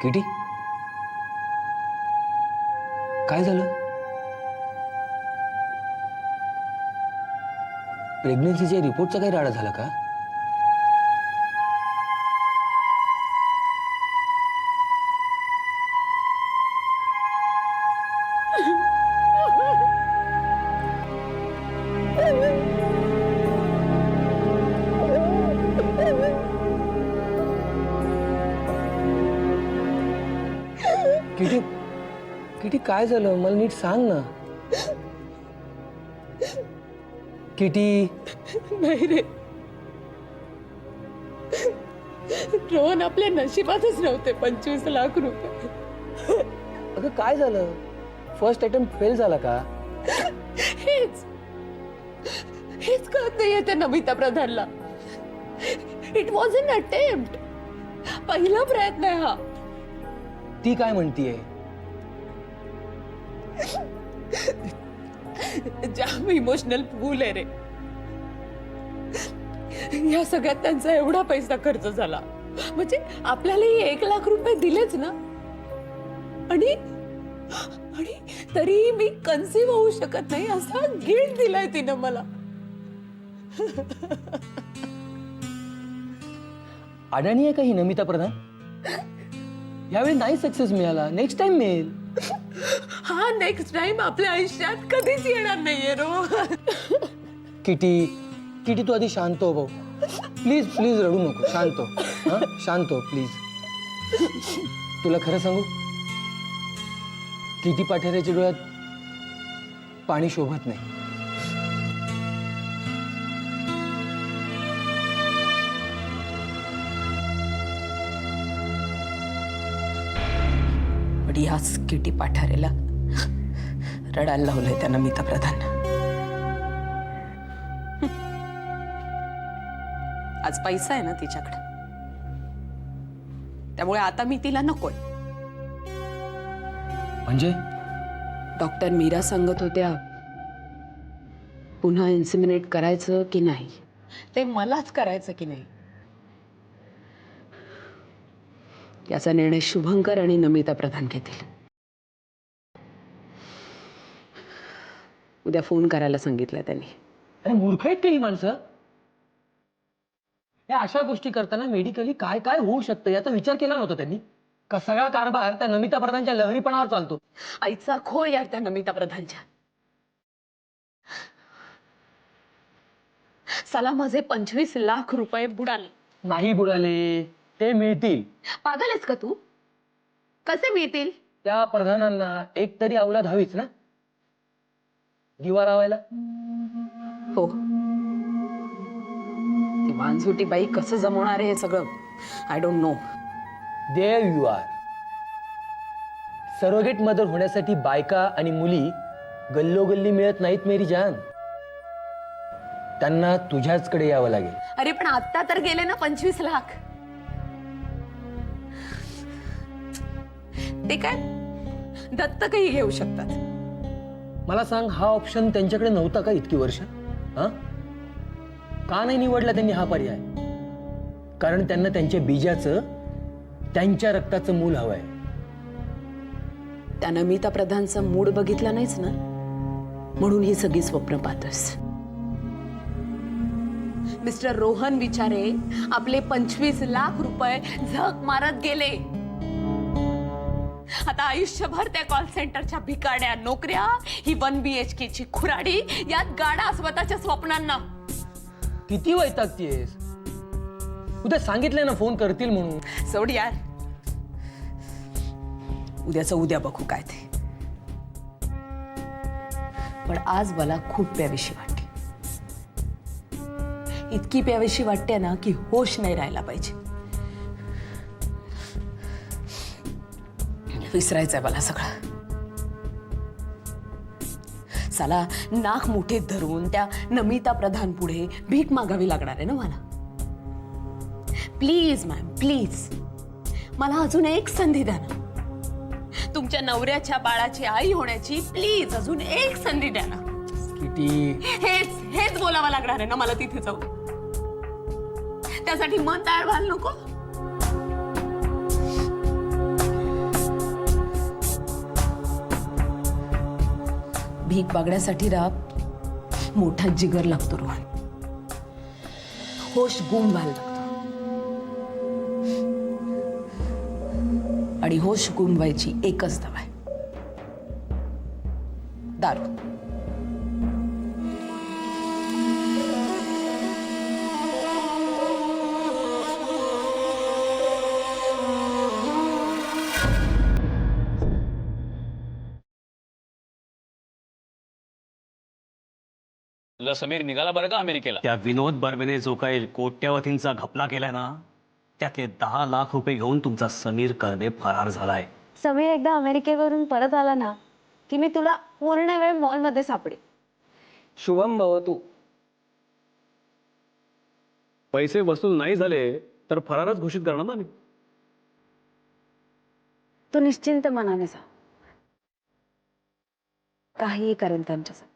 Kitty काय झालं? प्रेग्नन्सीच्या रिपोर्टचा काही राडा झाला का? किटी किटी काय झालं मला नीट सांग ना. किटी नाही रे, रोहन आपल्या नशिबातच नव्हते 25 लाख रुपये. अगं काय झालं? फर्स्ट अटेम्प्ट फेल झाला का? हेच हेच कळत नाहीये त्या नमिता प्रधानला. इट वॉज एन अटेम्प्ट, पहिला प्रयत्न आहे हा. ती काय म्हणतीये? जाम इमोशनल पूल आहे रे. या सगळ्यात त्यांचा एवढा पैसा खर्च झाला, म्हणजे आपल्यालाही 1 लाख रुपये दिलेच ना. आणि तरी मी कन्सीव्ह होऊ शकत नाही असा गिल्ट दिलाय तिनं मला. अडाणी आहे का ही नमिता प्रधान? यावेळी नाही सक्सेस मिळाला, नेक्स्ट टाइम मिळेल. हा नेक्स्ट टाइम आपल्या आयुष्यात कधीच येणार नाहीये रोहन. किटी किटी तू आधी शांत हो भाऊ. प्लीज प्लीज रडू नको. शांत हो. हा शांत हो प्लीज. तुला खरं सांगू, किटी पाठेऱ्याच्या डोळ्यात पाणी शोभत नाही. पण याच किटी पाठारेला रडायला लावलंय त्या नमिता प्रधान. आज पैसा आहे ना तिच्याकडे, त्यामुळे आता मी तिला नकोय. म्हणजे डॉक्टर मीरा सांगत होत्या पुन्हा इन्सिमिनेट करायचं की नाही ते मलाच करायचं की नाही याचा निर्णय शुभंकर आणि नमिता प्रधान घेतील. उद्या फोन करायला सांगितलं त्यांनी. अरे मूर्ख आहेत का ही माणसं? या अशा गोष्टी करताना मेडिकली काय काय होऊ शकतं याचा विचार केला नव्हता त्यांनी का? सगळा कारभार त्या नमिता प्रधानच्या लहरीपणावर चालतो. आईचा खोय यार त्या नमिता प्रधानच्या. साला माझे 25 लाख रुपये बुडाले. नाही बुडाले, ते मिळतील. पागल आहेस का तू? कसे मिळतील? त्या प्रधानांना एक तरी औलाद हवीच ना दिवा लावायला. हो, ती वानझुटी बाई कसं जमवणार आहे हे सगळं I don't know. There you are. Surrogate mother होण्यासाठी बायका आणि मुली गल्लोगल्ली मिळत नाहीत मेरी जान. त्यांना तुझ्याचकडे यावं लागेल. अरे पण आता तर गेले ना 25 लाख. ते काय दत्तकही घेऊ शकतात. मला सांग, हा ऑप्शन त्यांच्याकडे नव्हता का इतकी वर्ष? हा का नाही निवडला त्यांनी हा पर्याय? कारण त्यांना त्यांच्या बीजाचं, त्यांच्या रक्ताचं मूल हवंय. त्या नमिता प्रधानचा मूड बघितला नाहीच ना, म्हणून ही सगळी स्वप्न पाहतोस. मिस्टर रोहन विचारे आपले 25 लाख रुपये झक मारत गेले. आता आयुष्यभर त्या कॉल सेंटरच्या भिकाड्या नोकऱ्या, ही 1 BHK ची खुराडी, यात गाडा स्वतःच्या स्वप्नांना. किती वैतागतीयेस? उद्या सांगितलंय ना फोन करतील म्हणून. सोड यार, उद्याचं उद्या बघू काय ते. पण आज मला खूप प्यावीशी वाटते. इतकी प्यावीशी वाटते ना की होश नाही राहायला पाहिजे. विसरायचंय मला सगळं. साला नाक मुठीत धरून त्या नमिता प्रधान पुढे भीक मागावी लागणार आहे ना मला. प्लीज मॅम, प्लीज मला अजून एक संधी द्या ना. तुमच्या नवऱ्याच्या बाळाची आई होण्याची प्लीज अजून एक संधी द्या ना. किती हेच हेच बोलावं लागणार आहे ना मला तिथे जाऊन. त्यासाठी मन तयार व्हायला नको. भीक मागण्यासाठी ना मोठा जिगर लागतो रोहन. होश गुम व्हायला लागतो. आणि होश गुम व्हायची एकच दवा आहे, दारू. तुझा समीर निघाला बरं का अमेरिकेला. त्या विनोद बर्वेने जो काही कोट्यवधींचा घपला केलाय ना, त्यातले 10 लाख रुपये घेऊन तुमचा समीर कर्वे फरार झालाय. समीर एकदा अमेरिकेवरून परत आला ना की मी तुला पूर्ण वेळ मॉलमध्ये सापडेल. शुभम भाऊ, तू पैसे वसूल नाही झाले तर फरारच घोषित करणार ना मी. तू निश्चिंत मनाने जा, काहीही करेल त्यांच्यासाठी.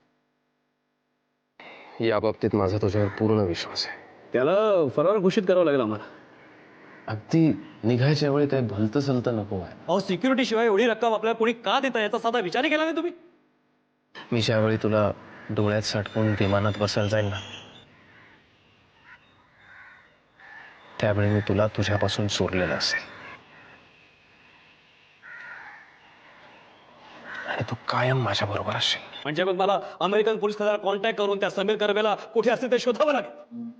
या बाबतीत माझा तुझ्यावर पूर्ण विश्वास आहे. त्याला फरार घोषित करावं लागेल आम्हाला. अगदी निघायच्या वेळी काही भलतं सलतं नको आहे. अहो, सिक्युरिटी शिवाय एवढी रक्कम आपल्याला कोणी का देता याचा साधा विचार केला नाही तुम्ही? मी ज्यावेळी तुला डोळ्यात साठवून विमानात बसायला जाईल ना, त्यावेळी मी तुला तुझ्यापासून चोरलेलं असेल आणि तू कायम माझ्या बरोबर असशील. म्हणजे मग मला अमेरिकन पोलीस खात्याला कॉन्टॅक्ट करून त्या समीर कर्वेला कुठे असते ते शोधावं लागेल.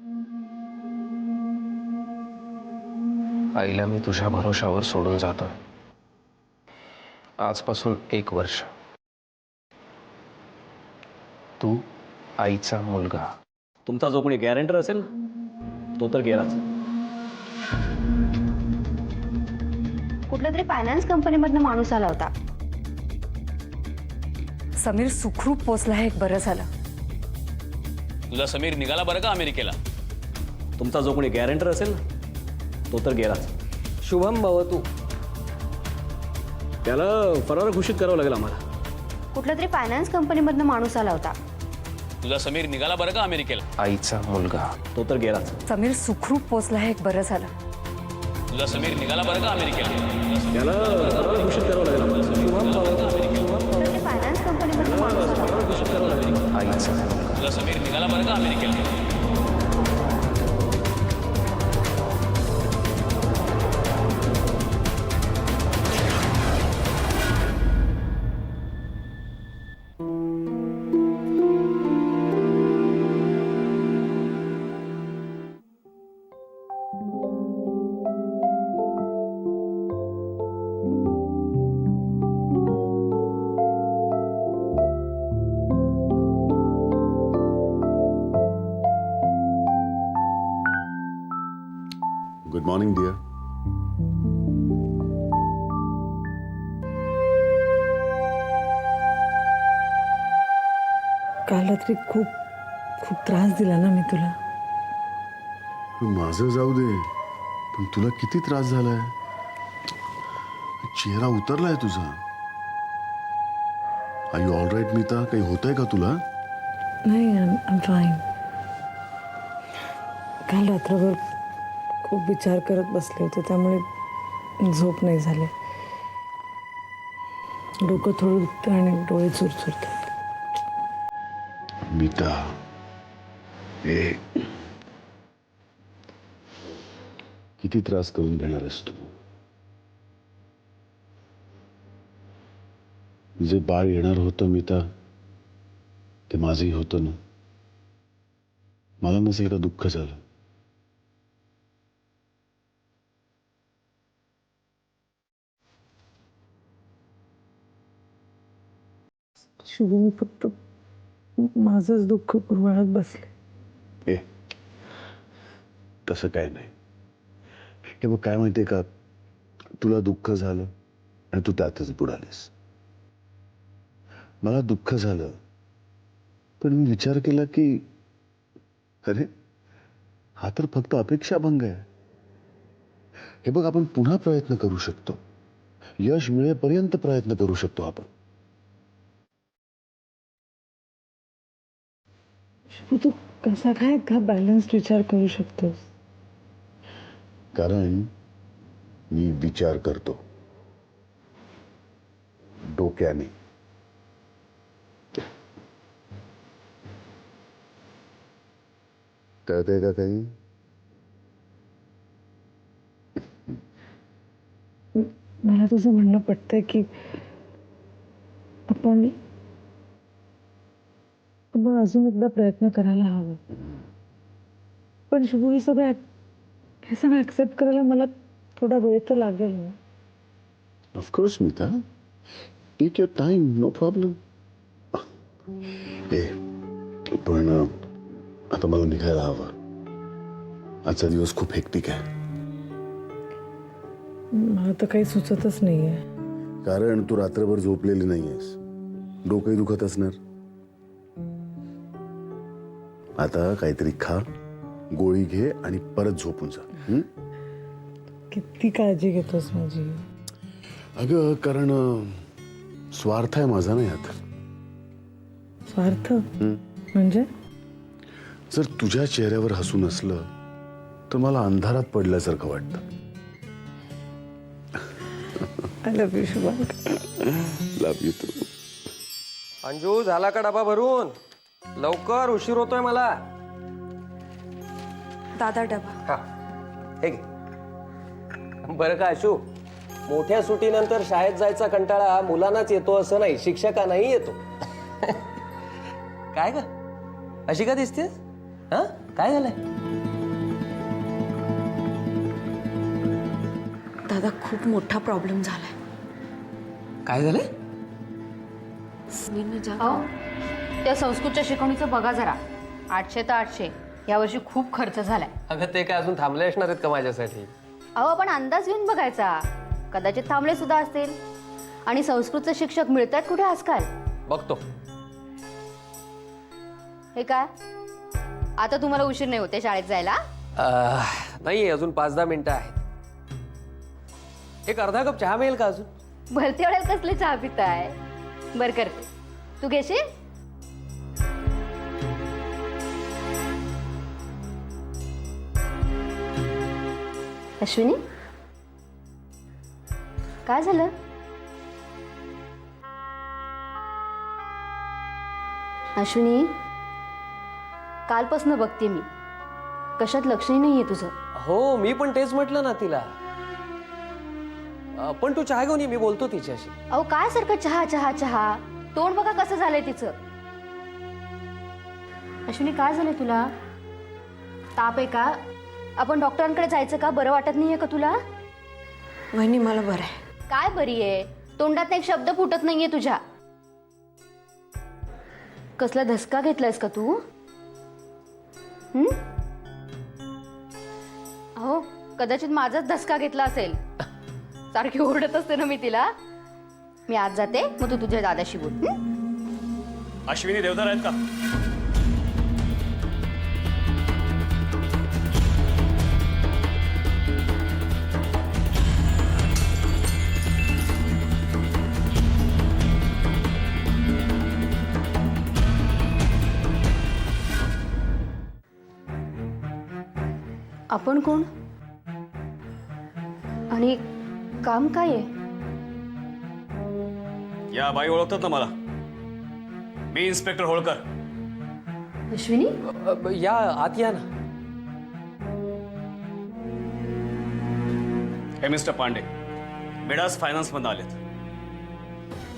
आईला मी तुझ्या भरोशावर सोडून जातोय. आजपासून 1 वर्ष तू आईचा मुलगा. तुमचा जो कोणी गॅरेंटर असेल तो तर गेलाच. कुठल्या तरी फायनान्स कंपनीमधनं माणूस आला होता. समीर सुखरूप पोचला हे एक बरं झालं. तुझा समीर निघाला बरं का अमेरिकेला. तुमचा जो कोणी गॅरेंटर असेल तो तर गेलाच. शुभम भाऊ, तू त्याला फरार घोषित करावं लागेल आम्हाला. कुठल्या तरी फायनान्स कंपनीमधनं माणूस आला होता. तुझा समीर निघाला बरं का अमेरिकेला. आईचा मुलगा. तो तर गेलाच. समीर सुखरूप पोचला हे एक बरं झालं. तुझा समीर निघाला बरं का अमेरिकेला. त्याला फरार घोषित करावं लागेल आम्हाला. शुभम भाऊ, कुठल्या तरी फायनान्स कंपनीमधनं माणूस आला होता. आईचा मुलगा. तुझा समीर निघाला बरं का अमेरिकेला. Good morning dear. काल रात्री खूप खूप त्रास दिला ना मी तुला. माझं जाऊ दे, पण तुला किती त्रास झालाय. चेहरा उतरलाय तुझा. आर यू ऑल राईट मीता? काही होतंय का तुला? नाही, आय एम फाईन. काल रात्रभर खूप विचार करत बसले होते, त्यामुळे झोप नाही झाली. डोकं थोडं दुखतं आणि डोळे चुरचुरतात. मीता, ए किती त्रास करून घेणार आहेस तू? जे बाळ येणार होतं मीता, ते माझंही होतं ना. मला नसं एकदा दुःख झालं. शुभम फक्त माझंच दुःख कुरवाळत बसले. ए तसं काय नाही. हे बघ, काय माहितीये का, तुला दुःख झालं आणि तू त्यातच बुडालीस. मला दुःख झालं, पण मी विचार केला की अरे हा तर फक्त अपेक्षाभंग आहे. हे बघ, आपण पुन्हा प्रयत्न करू शकतो. यश मिळेपर्यंत प्रयत्न करू शकतो आपण. तू कसा काय इतका बॅलन्स्ड विचार करू शकतोस? कारण मी विचार करतो डोक्याने. कळतंय का काही? मला तुझं म्हणणं पटतंय की आपण अजून एकदा प्रयत्न करायला हवा. पण शुभू हे सगळं ऍक्सेप्ट करायला मला थोडा वेळ तर लागेल ना. Of course Smita, take your time, no problem. पण आता मला निघायला हवं. आजचा दिवस खूप हेक्टिक आहे. मला तर काही सुचतच नाहीये. कारण तू रात्रभर झोपलेली नाहीयेस, डोकंही दुखत असणार. आता काहीतरी खा, गोळी घे आणि परत झोपून जा. किती काळजी घेतोस माझी. अगं कारण स्वार्थ आहे माझा ना यात. स्वार्थ म्हणजे? जर तुझ्या चेहऱ्यावर हसून असलं तर मला अंधारात पडल्यासारखं वाटतं. I love you Shubhank. Love you too. Anju, झाला का डबा भरून? लवकर, उशीर होतोय मला. दादा डबा. हा, हे घे. बरं का अशू, मोठ्या सुटीनंतर शाळेत जायचा कंटाळा मुलांनाच येतो असं नाही, शिक्षकांनाही येतो. काय ग, अशी का दिसतेस? हा, काय झालंय? दादा खूप मोठा प्रॉब्लेम झालाय. काय झालंय? त्या संस्कृतच्या शिकवणीचं बघा जरा. 800 तर 800 यावर्षी खूप खर्च झालाय. अगं ते काय अजून थांबले असणार आहेत का माझ्यासाठी? अहो आपण अंदाज घेऊन बघायचा. कदाचित थांबले सुद्धा असतील. आणि संस्कृतचे शिक्षक मिळतात कुठे आजकाल? बघतो. हे काय, आता तुम्हाला उशीर नाही होते शाळेत जायला? नाही, अजून 5-10 मिनिटं आहेत. एक अर्धा कप चहा मिळेल का अजून? भरते वेळेला कसले चहा पिताय? बर करते, तू घेशील? अश्विनी, काय झालं? अश्विनी, कालपासून बघते मी, कशात लक्षही नाहीये तुझं. हो, मी पण तेच म्हटलं ना तिला. पण तू चहा घेऊन ये, मी बोलतो तिच्याशी. अहो काय सारखं चहा चहा चहा, तोंड बघा कसं झालंय तिचं. अश्विनी, काय झालंय तुला? ताप आहे का? आपण डॉक्टरांकडे जायचं का? बरं वाटत नाहीये का तुला? वहिनी, मला बरं आहे. काय बरी आहे? तोंडात एक शब्द फुटत नाहीये तुझ्या. कसला धसका घेतलायस का तू? अहो कदाचित माझाच धसका घेतला असेल. सारखी ओरडत असते ना मी तिला. मी आज जाते, मग तू तुझ्या दादाशी बोल. अश्विनी देवदार आहेत का? आपण कोण आणि काम काय आहे? या बाई ओळखतात ना मला. मी इन्स्पेक्टर होळकर. अश्विनी, या आत या ना. हे मिस्टर पांडे, मिडास फायनान्स मधून आलेत.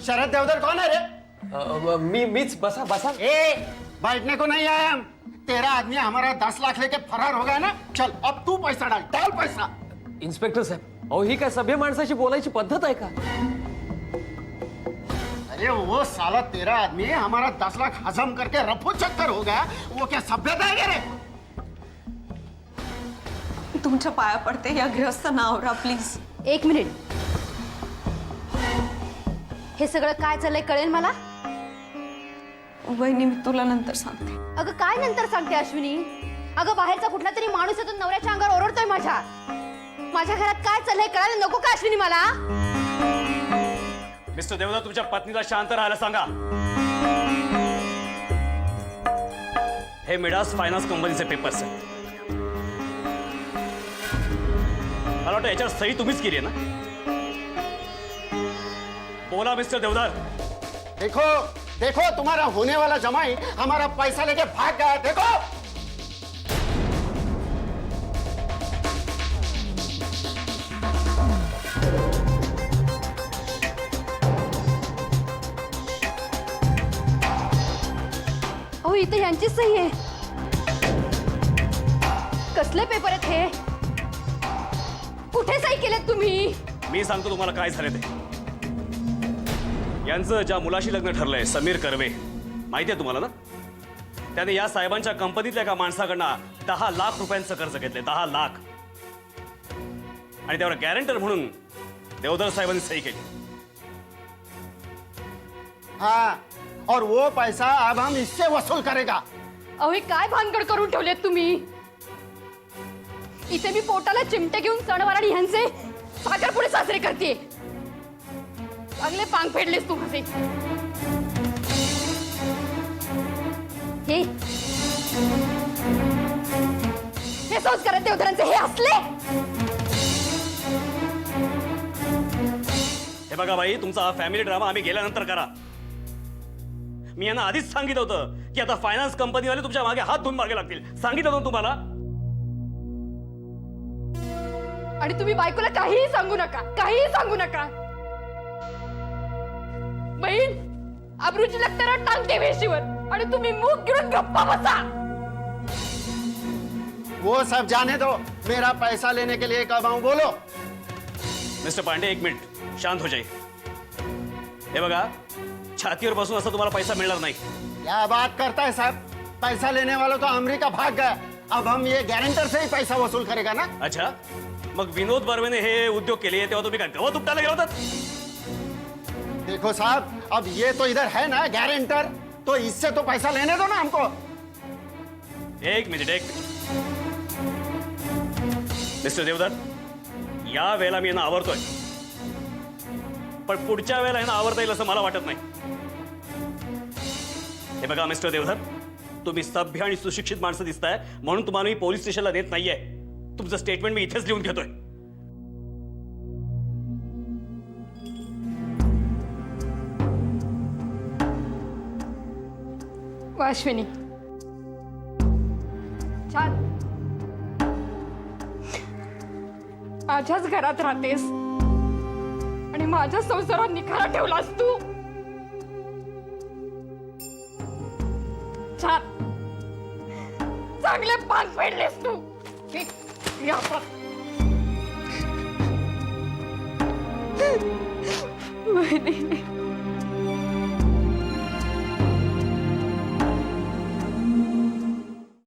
शरद देवधर कौन है रे? मीच. बसा बसा. ए, बैठने को नहीं आया हम. तेरा आदमी हमारा 10 लाख लेके फरार हो गया ना. चल अब तू पैसा डाल, डाल पैसा. इन्स्पेक्टर साहेब, अहो ही काय सभ्य माणसाची बोलायची पद्धत आहे का? अरे वो साला तेरा आदमी हमारा 10 लाख हजम करके रफू चक्कर हो गया. वो क्या सभ्यता है रे? तुमच्या पाया पडते, या गृहस्थ नावरा प्लीज. एक मिनिट. हे सगळं काय चाललंय कळेल मला? वहिनी, मी तुला नंतर सांगते. अगं काय नंतर सांगते अश्विनी? अगं बाहेरचा कुठला तरी माणूस येतो नवऱ्याच्या अंगावर ओरडतोय माझ्या. माझ्या घरात काय चाललंय कळायला नको का अश्विनी मला? मिस्टर देवदार, तुमच्या पत्नीला शांत राहायला सांगा. हे मिडास फायनान्स कंपनीचे पेपर्स आहेत. मला वाटतं याच्यावर सही तुम्हीच केली आहे ना? बोला मिस्टर देवदार. देखो देखो, तुम्हारा होने वाला जमाई हमारा पैसा लेके भाग गया. देखो. इथं यांची सही आहे. कसले पेपर आहेत हे? कुठे सही केलेत तुम्ही? मी सांगतो तुम्हाला काय झालं ते. यांचं ज्या मुलाशी लग्न ठरलंय, समीर कर्वे, माहिती आहे तुम्हाला ना? त्याने या साहेबांच्या कंपनीतल्या एका माणसाकडनं 10 लाख रुपयांचं कर्ज घेतले. 10 लाख. आणि त्यावर गॅरंटर म्हणून देवधर साहेबांनी सही केली. हाँ, और वो पैसा अब हम इससे वसूल करेगा. अहो हे काय भानगड करून ठेवलेत तुम्ही? इथे मी पोटाला चिमटे घेऊन सणवार आणि ह्यांचे साखरपुडे साजरे करते. चांगले पांग फेडलेस तू माझे. हे संस्कार आहेत देवधरांचे, हे असले. हे बघा बाई, तुमचा हा फॅमिली ड्रामा आम्ही गेल्यानंतर करा. मी यांना आधीच सांगितलं होतं की आता फायनान्स कंपनीवाले तुमच्या मागे हात धुवून मागे लागतील. सांगितलं होतं तुम्हाला. आणि तुम्ही बायकोला काहीही सांगू नका, काहीही सांगू नका. बहीण अब्रूची लागताना टांगते वेशीवर आणि तुम्ही मुख गिळून गप्पा बसा. वो सब जाने दो, मेरा पैसा लेने के लिए कब आऊं बोलो. मिस्टर पांडे, एक मिनिट शांत हो जाइए. हे बघा, छातीवर बसून असं तुम्हाला पैसा मिळणार नाही. क्या बात करता है साहब? पैसा लेने वाला तो अमेरिका भाग गया. अब हम ये गारंटर से ही पैसा वसूल करेगा ना. अच्छा, मग विनोद बर्वेने हे उद्योग केले तेव्हा तुम्ही काय गवत उपटायला गेला होतात? देखो साहब, अब ये तो इधर है ना गारंटर, तो इससे तो पैसा लेने दो ना हमको. एक मिनिट. मिस्टर देवधर, या वेळेला मी यांना आवरतोय, पण पुढच्या वेळेला यांना आवरता येईल असं मला वाटत नाही. हे बघा मिस्टर देवधर, तुम्ही सभ्य आणि सुशिक्षित माणसं दिसताय म्हणून तुम्हाला मी पोलीस स्टेशनला नेत नाहीये. तुमचं स्टेटमेंट मी इथेच लिहून घेतोय. अश्विनी, छान. माझ्याच घरात राहतेस आणि माझ्या संसारात निखारा ठेवलास तू. छान, चांगले पान फेडलेस तू. या पण. वहिनी,